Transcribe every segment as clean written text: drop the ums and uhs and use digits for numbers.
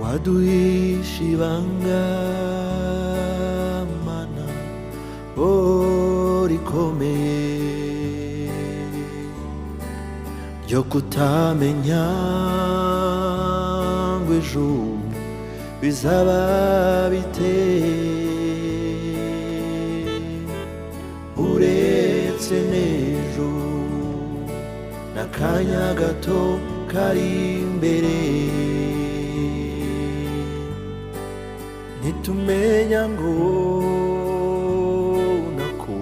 waduhisha ibanga mana rikomeye ryo kutamenya ngo ejo bizaba bite, uretse n'ejo n'akanya gato kari imbere. Nitumenya ngo nako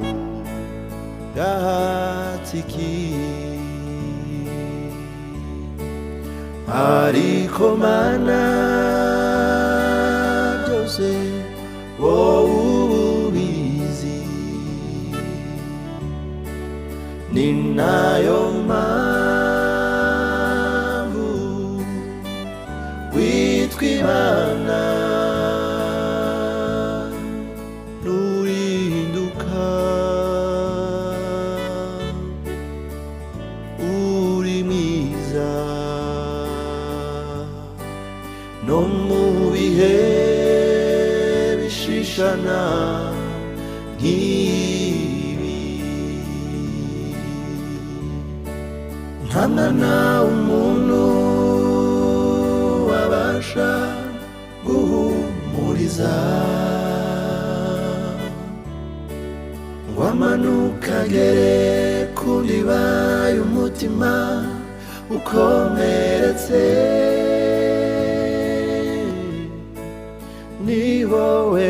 gahatiki, ariko mana byose wowe ubizi, ni nayo mpamvu witwa Imana. Nurinduka uri mwiza no mu bihe bishishana nk'ibi, nta mwana w'umuntu wabasha guhumuriza ngo amanuke agere ku ndiba y'umutima ukomeretse. Ni wowe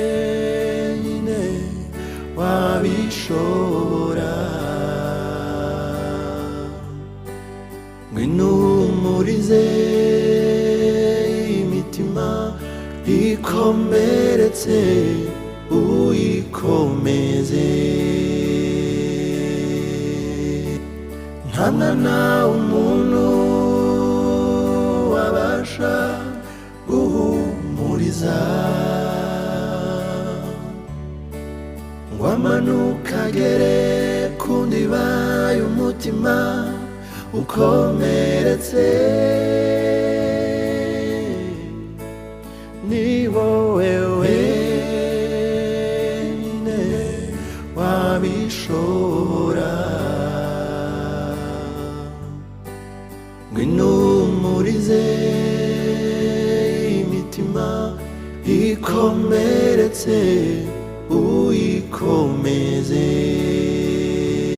wenyine wabishobora, ngwino uhumurize imitima ikomeretse, uyikomeze. Nta mwana w'umuntu wabasha guhumuriza ngo amanuke agere ku ndiba y'umutima ukomeretse. Ni wowe wenyine wabishobora, ngwino uhumurize imitima ikomeretse,